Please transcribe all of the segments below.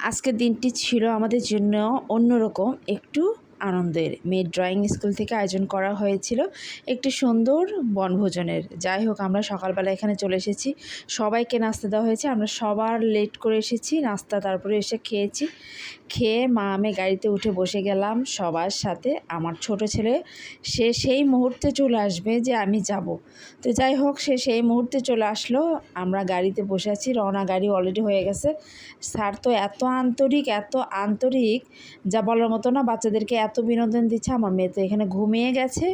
আজকের দিনটি ছিল আমাদের জন্য অন্যরকম একটু আনন্দের। মেয়ের ড্রয়িং স্কুল থেকে আয়োজন করা হয়েছিল একটি সুন্দর বনভোজনের। যাই হোক, আমরা সকালবেলা এখানে চলে এসেছি, সবাইকে নাস্তা দেওয়া হয়েছে। আমরা সবার লেট করে এসেছি, নাস্তা তারপরে এসে খেয়েছি। খেয়ে মা আমি গাড়িতে উঠে বসে গেলাম সবার সাথে। আমার ছোট ছেলে সে সেই মুহূর্তে চলে আসবে যে আমি যাব। তো যাই হোক, সে সেই মুহূর্তে চলে আসলো। আমরা গাড়িতে বসে আছি, রওনা গাড়ি অলরেডি হয়ে গেছে। স্যার তো এত আন্তরিক যা বলার মতো না। বাচ্চাদেরকে এত বিনোদন দিচ্ছে। আমার মেয়ে তো এখানে ঘুমিয়ে গেছে।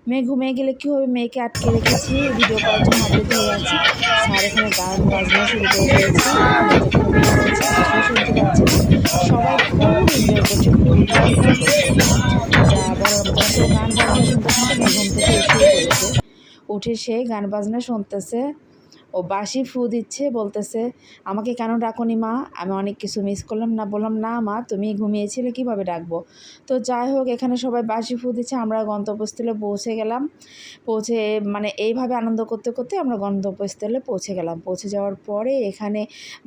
মেয়ে ঘুমিয়ে গেলে কী হবে, মেয়েকে আটকে রেখেছি, ভিডিও করার জন্য হাতে ধরে আছি। স্যার এখানে গান বাজনা শুরু করে দিয়েছে, মেয়ে তো ঘুমিয়ে গেছে, কিছুই শুনতে পাচ্ছে না। সবাই খুব এনজয় করছে, খুব এনজয় করছে, যা বলার মতো না। তো গান বাজনা শুনতেছে না, মেয়ে ঘুম থেকে উঠেই পড়েছে। উঠে সে গান বাজনা শুনতেছে, ও বাঁশি ফু দিচ্ছে, বলতেছে আমাকে কেন ডাকনি মা, আমি অনেক কিছু মিস করলাম না। বললাম না মা, তুমি ঘুমিয়েছিলে, কীভাবে ডাকবো। তো যাই হোক, এখানে সবাই বাঁশি ফু দিচ্ছে। আমরা গন্তব্যস্থলে পৌঁছে গেলাম। পৌঁছে এইভাবে আনন্দ করতে করতে আমরা গন্তব্যস্থলে পৌঁছে গেলাম। পৌঁছে যাওয়ার পরে এখানে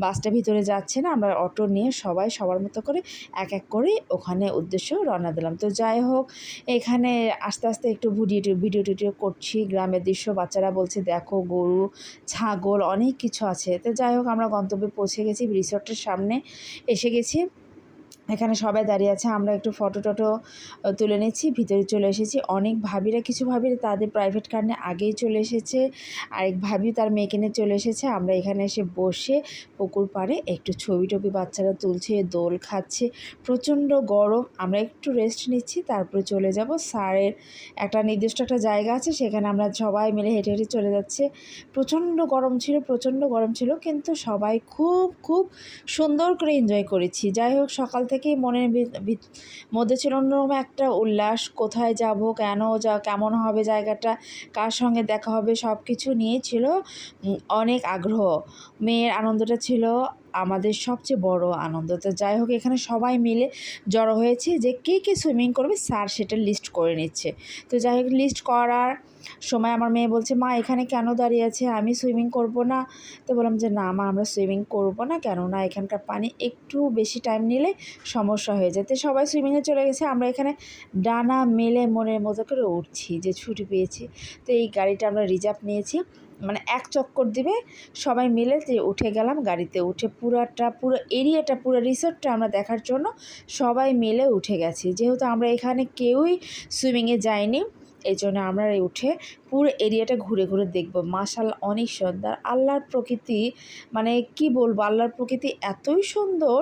বাসটা ভিতরে যাচ্ছে না, আমরা অটো নিয়ে সবাই সবার মতো করে এক এক করে ওখানে উদ্দেশ্য রওনা দিলাম। তো যাই হোক, এখানে আস্তে আস্তে একটু ভিডিও টিডিও করছি, গ্রামের দৃশ্য। বাচ্চারা বলছে দেখো গরু, ছাগল, অনেক কিছু আছে। তো যাই হোক, আমরা গন্তব্যে পৌঁছে গেছি, রিসর্টের সামনে এসে গেছি। এখানে সবাই দাঁড়িয়ে আছে, আমরা একটু ফটো টটো তুলে নিচ্ছি, ভিতরে চলে এসেছি। অনেক ভাবিরা, কিছু ভাবিরা তাদের প্রাইভেট কার নিয়ে আগেই চলে এসেছে, আরেক ভাবি তার মেয়েকে নিয়ে চলে এসেছে। আমরা এখানে এসে বসে পুকুর পাড়ে একটু ছবি টবি বাচ্চারা তুলছে, দোল খাচ্ছে। প্রচণ্ড গরম, আমরা একটু রেস্ট নিচ্ছি, তারপরে চলে যাব। স্যারের একটা নির্দিষ্ট একটা জায়গা আছে, সেখানে আমরা সবাই মিলে হেঁটে হেঁটে চলে যাচ্ছে। প্রচণ্ড গরম ছিল, কিন্তু সবাই খুব সুন্দর করে এনজয় করেছি। যাই হোক, সকাল থেকেই মনের মধ্যে ছিল অন্যরকম একটা উল্লাস। কোথায় যাব, কেমন হবে জায়গাটা, কার সঙ্গে দেখা হবে, সব কিছু নিয়ে ছিল অনেক আগ্রহ। মেয়ের আনন্দটা ছিল আমাদের সবচেয়ে বড় আনন্দ। তো যাই হোক, এখানে সবাই মিলে জড়ো হয়েছে যে কে সুইমিং করবে, স্যার সেটা লিস্ট করে নিচ্ছে। তো যাই হোক, লিস্ট করার সময় আমার মেয়ে বলছে মা এখানে কেন দাঁড়িয়ে আছে, আমি সুইমিং করব না। তো বললাম যে না মা, আমরা সুইমিং করব না, কেননা এখানকার পানি একটু বেশি টাইম নিলে সমস্যা হয়ে যায়। তো সবাই সুইমিংয়ে চলে গেছে, আমরা এখানে ডানা মেলে মনের মতো করে উঠছি যে ছুটি পেয়েছি। তো এই গাড়িটা আমরা রিজার্ভ নিয়েছি, মানে এক চক্কর দিবে। সবাই মিলে যে উঠে গেলাম গাড়িতে। উঠে পুরো এরিয়াটা, পুরো রিসোর্টটা আমরা দেখার জন্য সবাই মিলে উঠে গেছি। যেহেতু আমরা এখানে কেউই সুইমিংয়ে যাইনি, এই জন্য আমরা উঠে পুরো এরিয়াটা ঘুরে ঘুরে দেখবো। মাশাআল্লাহ, অনেক সুন্দর আল্লাহর প্রকৃতি, মানে কি বলবো, আল্লাহর প্রকৃতি এতই সুন্দর।